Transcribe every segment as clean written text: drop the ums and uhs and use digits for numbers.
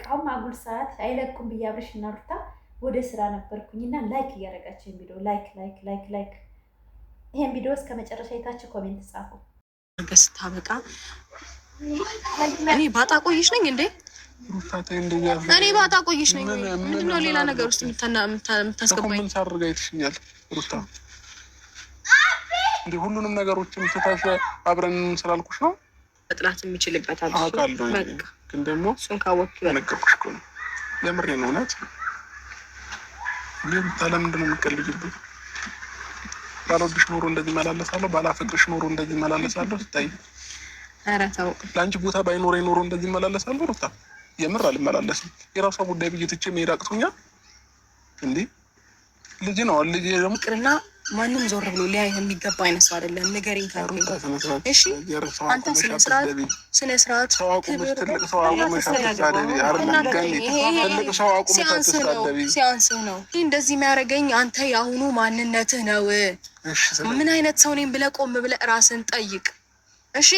በቃው ማጉል ሰዓት አይለቁም ብዬ አብርሽና ሩታ ወደ ስራ ነበርኩኝና ላይክ እያደረጋችሁ ቪዲዮ ላይክ ይሄን ቪዲዮ እስከ መጨረሻ የታችሁ ኮሜንት ጻፉ። ስታበቃ እኔ ባጣ ቆይሽ ነኝ እንዴ? እኔ ባጣ ቆይሽ ነኝ። ምንድነው ሌላ ነገር ውስጥ የምታስገባኝ? ምን ሳርጋ ይትሽኛል ሩታ እንዴ? ሁሉንም ነገሮችን ትታሽ አብረን ስላልኩሽ ነው መጥላት የሚችልበት አውቃለሁ። ግን ደግሞ እሱን ካወቅኩ ያነገርኩሽ እኮ ነው። የምሬን ነው። እውነት ግን ለምንድን ነው የምትቀልጂብኝ? ባልወድሽ ኖሮ እንደዚህ መላለሳለሁ፣ ባላፈቅርሽ ኖሮ እንደዚህ መላለሳለሁ። ስታይ ኧረ ተው። ለአንቺ ቦታ ባይኖረኝ ኖሮ እንደዚህ መላለሳለሁ። ሩታ የምር አልመላለስም። የራሷ ጉዳይ ብዬ ትቼ መሄድ አቅቶኛል እንዴ? ልጅ ነው ልጅ ደግሞ ቅርና ማንም ዞር ብሎ ሊያይ የሚገባ አይነት ሰው አይደለም። ንገሪኝ ካልኩኝ እሺ። አንተ ስነ ስርዓት ሲያንስህ ነው እንደዚህ የሚያደርገኝ። አንተ የአሁኑ ማንነትህ ነው። ምን አይነት ሰው ነኝ ብለህ ቆም ብለህ ራስን ጠይቅ እሺ።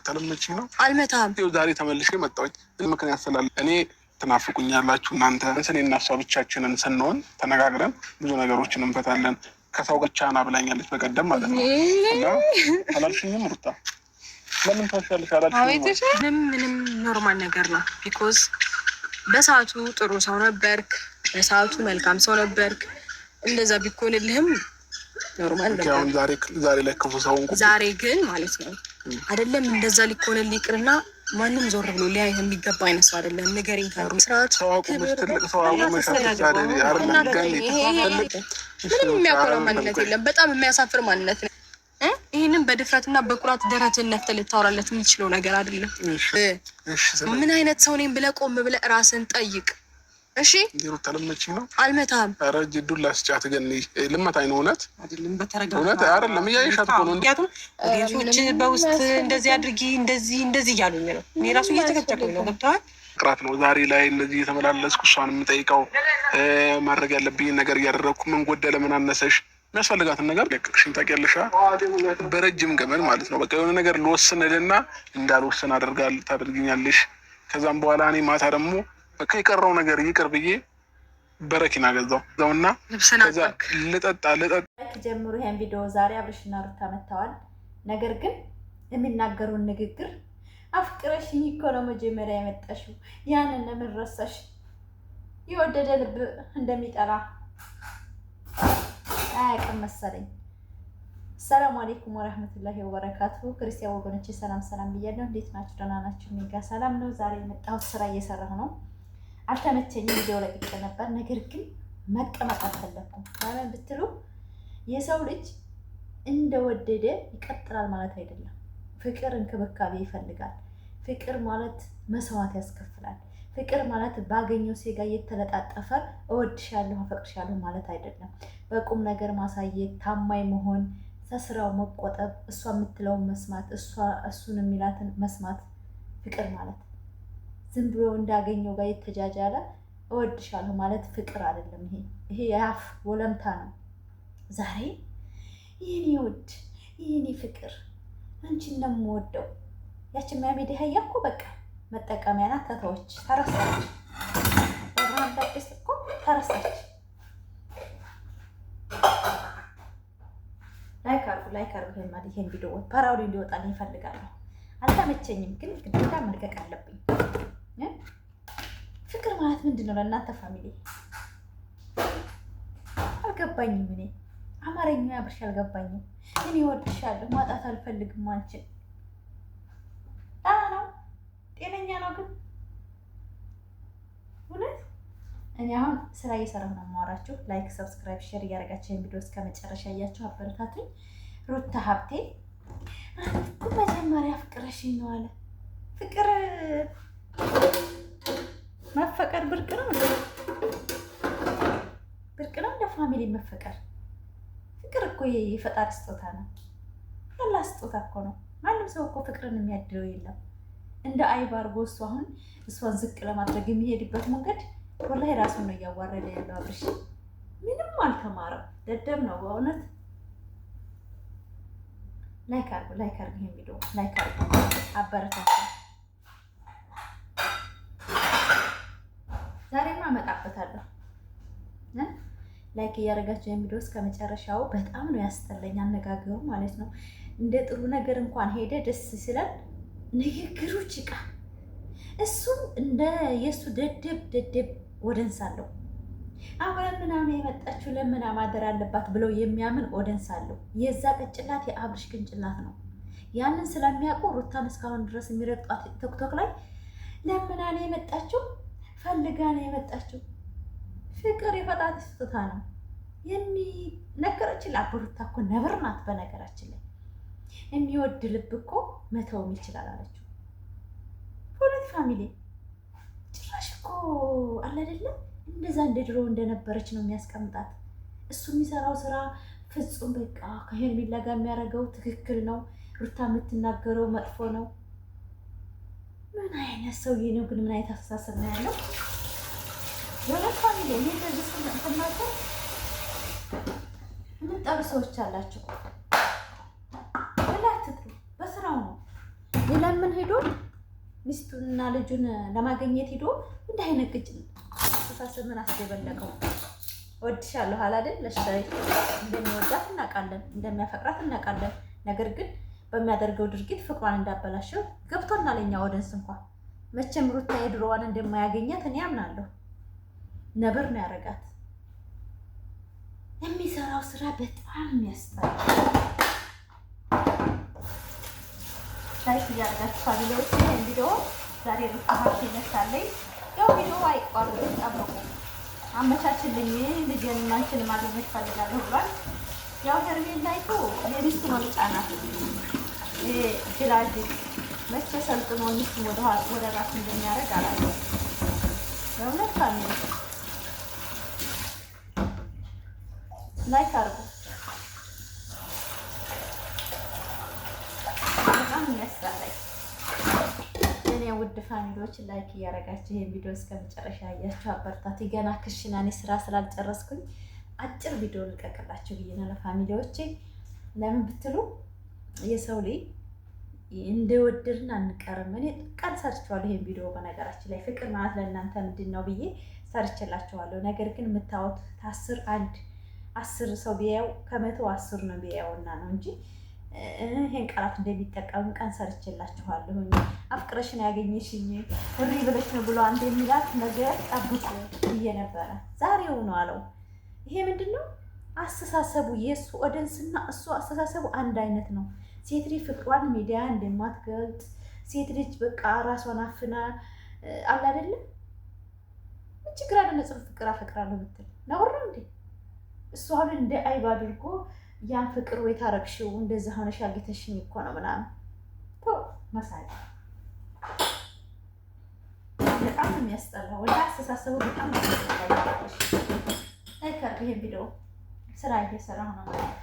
ተለመችኝ ነው አልመታም። ዛሬ ተመልሼ መጣሁኝ። ምክንያት ስላለ እኔ ትናፍቁኛላችሁ እናንተ። እኔ እና እሷ ብቻችንን ስንሆን ተነጋግረን ብዙ ነገሮችን እንፈታለን። ከሰው ጋር ቻና ብላኛለች በቀደም ማለት ነው። እና አላልሽኝም ሩታ? ለምን ታሻለሽ? አላልሽኝም? ምንም ኖርማል ነገር ነው። ቢኮዝ በሰዓቱ ጥሩ ሰው ነበርክ፣ በሰዓቱ መልካም ሰው ነበርክ። እንደዛ ቢኮንልህም ኖርማል ነበር። አሁን ዛሬ ላይ ክፉ ሰው እንኳን ዛሬ ግን ማለት ነው አይደለም እንደዛ ሊኮንልህ ይቅርና ማንም ዞር ብሎ ሊያይ የሚገባ አይነት ሰው አይደለም። ንገሪኝ ካልኩኝ ስርዓት ምንም የሚያኮራው ማንነት የለም። በጣም የሚያሳፍር ማንነት ነው። ይህንን በድፍረትና በኩራት ደረትን ነፍተህ ልታወራለት የምትችለው ነገር አይደለም። ምን አይነት ሰው ነኝ ብለህ ቆም ብለህ ራስን ጠይቅ እሺ። ሩታ ተለመችኝ ነው? አልመታም። ኧረ ጅዱን ላስጫት ግን ልመታኝ ነው? እውነት እውነት አይደለም። እያየሻት እኮ ነው። ምክንያቱም ሌሎች በውስጥ እንደዚህ አድርጊ እንደዚህ እያሉኝ ነው። እኔ ራሱ እየተከተልኩኝ ነው። ገብተዋል። ቅራት ነው ዛሬ ላይ እንደዚህ የተመላለስኩ እሷን የምጠይቀው ማድረግ ያለብኝ ነገር እያደረግኩ ምን ጎደለ ምን አነሰሽ የሚያስፈልጋትን ነገር ለቅቅሽኝ ታውቂያለሽ። በረጅም ገመድ ማለት ነው። በቃ የሆነ ነገር ልወስንልና እንዳልወስን ታደርግኛለሽ። ከዛም በኋላ እኔ ማታ ደግሞ በቃ የቀረው ነገር ይቅር ብዬ በረኪና ገዛው እና ከዛ ልጠጣ ጀምሩ። ይሄን ቪዲዮ ዛሬ አብርሽና ሩታ መጥተዋል። ነገር ግን የሚናገሩን ንግግር አፍቅረሽኝ እኮ ነው መጀመሪያ የመጣሽው፣ ያንን ለምን ረሳሽ? የወደደ ልብ እንደሚጠላ አያውቅም መሰለኝ። ሰላም አለይኩም ወራህመቱላሂ ወበረካቱ። ክርስቲያን ወገኖቼ ሰላም ብያለሁ። እንዴት ናችሁ? ደህና ናችሁ? እኔ ጋር ሰላም ነው። ዛሬ የመጣሁት ስራ እየሰራሁ ነው። አልተመቸኝም። ቪዲዮ ለቅቄ ነበር፣ ነገር ግን መቀመጥ አልፈለኩም። ለምን ብትሉ የሰው ልጅ እንደወደደ ይቀጥላል ማለት አይደለም። ፍቅር እንክብካቤ ይፈልጋል። ፍቅር ማለት መስዋዕት ያስከፍላል። ፍቅር ማለት ባገኘው ሴጋ እየተለጣጠፈ እወድሻለሁ አፈቅርሻለሁ ማለት አይደለም። በቁም ነገር ማሳየት፣ ታማኝ መሆን፣ ከስራው መቆጠብ፣ እሷ የምትለውን መስማት፣ እሱን የሚላትን መስማት ፍቅር ማለት ዝም ብሎ እንዳገኘው ጋር የተጃጃለ እወድሻለሁ ማለት ፍቅር አይደለም። ይሄ የአፍ ወለምታ ነው። ዛሬ የኔ ውድ የኔ ፍቅር አንቺን ነው የምወደው። ያችን ማሜዲ ሀያ እኮ በቃ መጠቀሚያ ናት። ተተወች፣ ተረሳች። ወራን ታጥስ እኮ ተረሳች። ላይክ አርጉ ይሄን ቪዲዮ ፓራውዲ እንዲወጣልኝ እፈልጋለሁ። አልተመቸኝም፣ ግን ግዴታ መልቀቅ አለብኝ። ፍቅር ማለት ምንድን ነው ለእናንተ ፋሚሊ? አልገባኝም። እኔ አማርኛ ያብርሽ አልገባኝም። እኔ እወድሻለሁ ማጣት አልፈልግም። አንቺን ነው ጤነኛ ነው ግን እውነት። እኔ አሁን ስራ እየሰራሁ ነው የማወራችሁ። ላይክ፣ ሰብስክራይብ፣ ሼር እያደረጋችሁ ይሄን ቪዲዮ እስከ መጨረሻ እያችሁ አበረታቱኝ። ሩታ ሀብቴ መጀመሪያ ፍቅረሽኝ ነው አለ። ፍቅር መፈቀር ብርቅ ነው እንደ ፋሚሊ መፈቀር። ፍቅር እኮ የፈጣሪ ስጦታ ነው። ያላ ስጦታ እኮ ነው። ማንም ሰው እኮ ፍቅርን የሚያድለው የለም። እንደ አይብ አድርጎ እሱ አሁን እሷን ዝቅ ለማድረግ የሚሄድበት መንገድ ወላሂ ራሱን ነው እያዋረደ ያለው። አብርሽ ምንም አልተማረም፣ ደደብ ነው በእውነት። ላይክ አድርጉ ይሄን ቪዲዮ ላይክ አድርጉ፣ አበረታቱ። ላይክ እያደረጋችሁ የሚዲዮ እስከ መጨረሻው። በጣም ነው ያስጠላኝ አነጋገሩ ማለት ነው። እንደ ጥሩ ነገር እንኳን ሄደ ደስ ሲለን ንግግሩ ጭቃ። እሱም እንደ የእሱ ደደብ ወደንስ አለው። አሁን ምናምን የመጣችው ለምና ማደር አለባት ብለው የሚያምን ኦደንስ አለው። የዛ ቅንጭላት የአብርሽ ቅንጭላት ነው። ያንን ስለሚያውቁ ሩታን እስካሁን ድረስ የሚረግጧት ቲክቶክ ላይ ለምና ነው የመጣችው፣ ፈልጋ ነው የመጣችው። ፍቅር የፈጣሪ ስጦታ ነው ነገረችን። ሩታ እኮ ነብር ናት። በነገራችን ላይ የሚወድ ልብ እኮ መተውም ይችላል አለችው። ሁለት ፋሚሊ ጭራሽ እኮ አለ አይደለም እንደዛ እንደ ድሮ እንደነበረች ነው የሚያስቀምጣት። እሱ የሚሰራው ስራ ፍጹም በቃ ከሄርሜላ ጋር የሚያደርገው ትክክል ነው። ሩታ የምትናገረው መጥፎ ነው። ምን አይነት ሰውዬ ነው ግን? ምን አይነት አስተሳሰብ ነው ያለው? የሁለት ፋሚሊ እኔ እንደዚህ ስናገር የምጠሉ ሰዎች አላቸው። ብላትቱ በስራው ነው የለምን ሄዶ ሚስቱንና ልጁን ለማግኘት ሄዶ እንደ አይነት ግጭ አስተሳሰብ ምን አስደበለቀው? ወድሻለሁ አላደል ለሽታይ እንደሚወዳት እናውቃለን፣ እንደሚያፈቅራት እናውቃለን። ነገር ግን በሚያደርገው ድርጊት ፍቅሯን እንዳበላሸው ገብቶናል። እኛ ኦዲየንስ እንኳን መቼም ሩታ የድሮዋን እንደማያገኛት እኔ አምናለሁ። ነብር ነው ያደረጋት። የሚሰራው ስራ በጣም የሚያስጠላ። ላይክ እያደረጋችሁ ፋሚሊዎች ቪዲዮ ዛሬ ሩታ ሀብት ይነሳለኝ። ያው ቪዲዮ አይቋረጥም፣ ጠብቁ። አመቻችልኝ ልጄን ማንችን ማግኘት ፈልጋለሁ ብሏል። ያው ሄርሜላ ላይቱ የሚስቱ መምጫ ናት። ጅላጅ መቼ ሰልጥኖ ሚስቱ ወደ ራሱ እንደሚያደርግ አላለው። የእውነት ፋሚሊ ላይክ አድርጉ። በጣም የሚያስጠላኝ እኔ ውድ ፋሚሊዎች ላይክ እያደረጋችሁ ይሄን ቪዲዮ እስከ መጨረሻ ያያችሁ አበርታት። ገና ክሽና እኔ ስራ ስላልጨረስኩኝ አጭር ቪዲዮ ልቀቅላችሁ ብዬ ነው ለፋሚሊዎቼ። ለምን ብትሉ የሰው ልጅ እንደወደድን አንቀርም። እኔ ቃል ሰርቼዋለሁ ይሄን ቪዲዮ። በነገራችን ላይ ፍቅር ማለት ለእናንተ ምንድን ነው ብዬ ሰርቼላችኋለሁ። ነገር ግን የምታዩት አስር ሰው ቢያየው ከመቶ 10 ነው ቢያየውና ነው እንጂ ይሄን ቃላት እንደሚጠቀሙ ቀን ሰርቼላችኋለሁ። አፍቅረሽን ያገኘሽኝ እሪ ብለሽ ነው ብሎ አንድ የሚላት ነገር ጠብቁ ብዬ ነበረ። ዛሬው ነው አለው። ይሄ ምንድን ነው አስተሳሰቡ? የእሱ ኦዲየንስና እሱ አስተሳሰቡ አንድ አይነት ነው። ሴት ልጅ ፍቅሯን ሚዲያ እንደማትገልጥ ሴት ልጅ በቃ ራሷን አፍና አለ አይደለም። ችግር አለ ነጽፍ ፍቅር አፈቅራለሁ ብትል ነውር ነው እንዴ? እሱ አሁን እንደ አይብ አድርጎ ያን ፍቅር ወይ ታረግሽው እንደዛ ሆነሽ አግኝተሽኝ እኮ ነው ምናምን መሳይ በጣም የሚያስጠላው ወደ አስተሳሰቡ በጣም አይከር። ይሄ ቪዲዮ ስራ እየሰራ ነው ማለት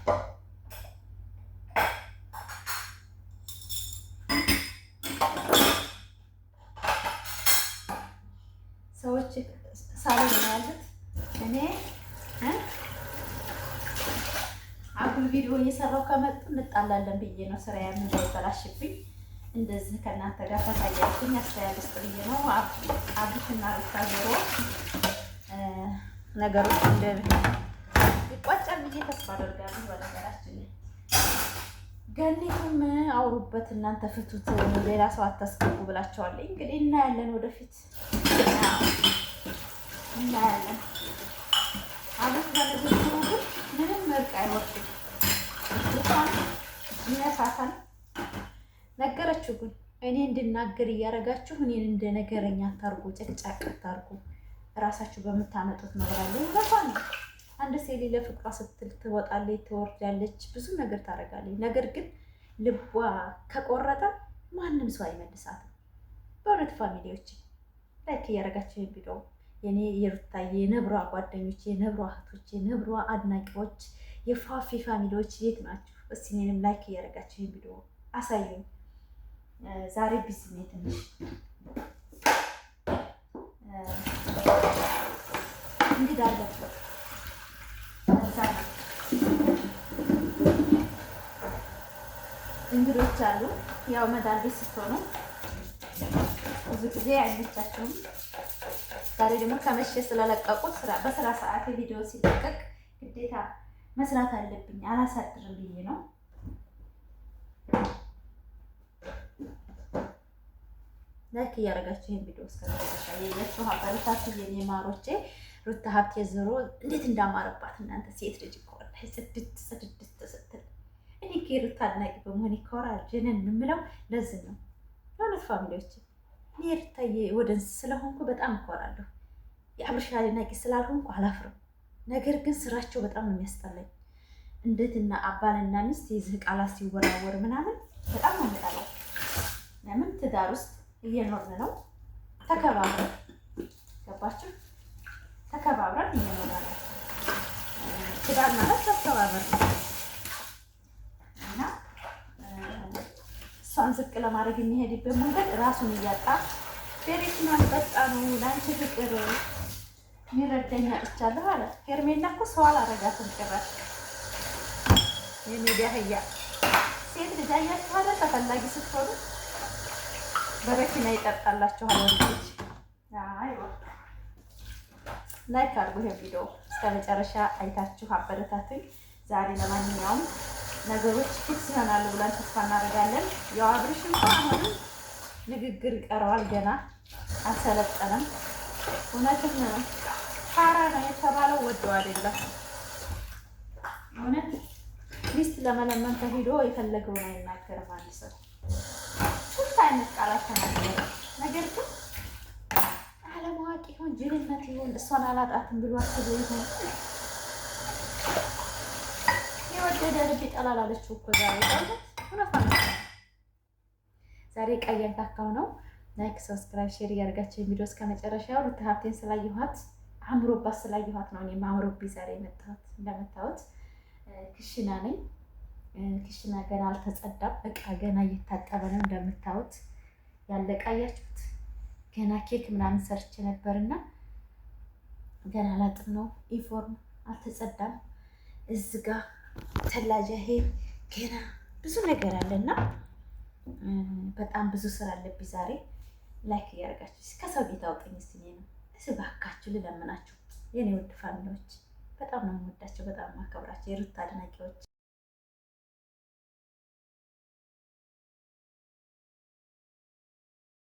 ሰዎች ሳሎን ነው ያሉት። እኔ አጉል ቪዲዮ እየሰራው ከመጡ እንጣላለን ብዬ ነው። ስራ ያን እንዳይበላሽብኝ እንደዚህ ከእናንተ ጋር ተታያችሁኝ አስተያየት ብዬ ነው። አብሽና ሩታ ዞሮ ነገሮች ይቋጫል ብዬ ተስፋ አደርጋለሁ። በነገራችን ላይ ገኒቱም አውሩበት እናንተ ፍቱት፣ ሌላ ሰው አታስገቡ ብላቸዋለኝ። እንግዲህ እናያለን፣ ወደፊት እናያለን። አብሽ ባለቤቱ ግን ምንም እርቅ አይወርድም። ይነሳታል ነገረችው። ግን እኔ እንድናገር እያደረጋችሁ እኔን እንደ ነገረኛ አታርጉ፣ ጨቅጫቅ አታርጉ፣ እራሳችሁ በምታመጡት ነው ብላለች። እንኳን አንድ ሴት ለፍቅሯ ስትል ትወጣለች፣ ትወርዳለች፣ ብዙ ነገር ታደርጋለች። ነገር ግን ልቧ ከቆረጠ ማንም ሰው አይመልሳትም። በእውነት ፋሚሊዎች ላይክ እያደረጋችሁ ይሄን ቪዲዮ የኔ የሩታዬ የነብሯ ጓደኞች፣ የነብሯ እህቶች፣ የነብሯ አድናቂዎች፣ የፋፊ ፋሚሊዎች የት ናችሁ? እስቲ እኔንም ላይክ እያደረጋችሁ ይሄን ቪዲዮ አሳዩኝ። ዛሬ ቢዚ ነኝ ትንሽ እንግዳ አለበት እንግዶች አሉ። ያው መዳል ቤት ስትሆኑ ብዙ ጊዜ አይመቻቸውም። ዛሬ ደግሞ ከመሸ ስለለቀቁት በስራ ሰዓት ቪዲዮ ሲለቀቅ ግዴታ መስራት አለብኝ አላሳድርም ብዬ ነው። ላይክ እያደረጋችሁ ይሄን ቪዲዮ እስከመጨረሻ ያያችሁ አበረታቱ የኔ ማሮቼ። ሩታ ሀብቴ ዞሮ እንዴት እንዳማረባት እናንተ ሴት ልጅ እኮ ወላሂ ስድስት ስትል እኔ ከሩታ አድናቂ በመሆን ይኮራል ጀነን የምለው ለዚህ ነው። ለሁለት ፋሚሊዎች እኔ ሩታዬ ወደንስ ስለሆንኩ በጣም እኮራለሁ። የአብርሽ አድናቂ ስላልሆንኩ አላፍርም። ነገር ግን ስራቸው በጣም ነው የሚያስጠላኝ። እንዴትና አባልና ሚስት የዚህ ቃላት ሲወራወር ምናምን በጣም ነው የምጠላው። ለምን ትዳር ውስጥ እየኖርን ነው። ተከባብረን ገባችሁ? ተከባብረን እየኖርን ነው። ትዳር ማለት ተከባበር እና እሷን ዝቅ ለማድረግ የሚሄድበት መንገድ ራሱን እያጣ ፌሬሽናል በጣ ነው። ለአንቺ ፍቅር ሚረዳኝ አጥቻለሁ አለ። ሄርሜላ እኮ ሰው አላረጋትም ጭራሽ። የሚዲያ ህያ ሴት ልጅ አያችኋለ ተፈላጊ ስትሆኑ በረኪና ይጠጣላችኋል ወንዶች። አይዋ ላይክ አድርጉ ይሄን ቪዲዮ እስከ መጨረሻ አይታችሁ አበረታቱኝ። ዛሬ ለማንኛውም ነገሮች ፊክስ ይሆናሉ ብለን ተስፋ እናደርጋለን። ያው አብርሽ እንኳን አሁንም ንግግር ይቀረዋል፣ ገና አልሰለጠነም። እውነትም ፋራ ነው የተባለው ወደው አይደለም። እውነት ሚስት ለመለመን ተሂዶ የፈለገውን አይናገርም አንድ ሰው። ስንት አይነት ቃላት ተናገረ። ነገር ግን አለማወቅ ይሁን ጅልነት ይሁን እሷን አላጣትም ብሎ አስቦ ይሁን የወደደ ልብ ይጠላል አለችው እኮ ዛሬ ዛሬ ቀየን ታካው ነው። ላይክ ሰብስክራይብ ሼር እያደረጋችሁ ቪዲዮ እስከ መጨረሻው ሩታ ሀብቴን ስላየኋት አምሮባት ስላየኋት ነው እኔም አምሮብኝ ዛሬ የመጣሁት። እንደምታዩት ክሽና ነኝ። ክሽና ገና አልተጸዳም። እቃ ገና እየታጠበ ነው። እንደምታዩት ያለቀ አያችሁት። ገና ኬክ ምናምን ሰርቼ ነበርና ገና ላጥብ ነው። ኢንፎርም አልተጸዳም። እዚህ ጋር ተላጃ ይሄ ገና ብዙ ነገር አለና በጣም ብዙ ስራ አለብኝ ዛሬ። ላይክ እያደረጋችሁ ከሰው ቤት አውጡኝ እስኪ ነው እባካችሁ ልለምናችሁ የኔ ውድ ፋሚሊዎች። በጣም ነው የምወዳቸው፣ በጣም ማከብራቸው የሩታ አድናቂዎች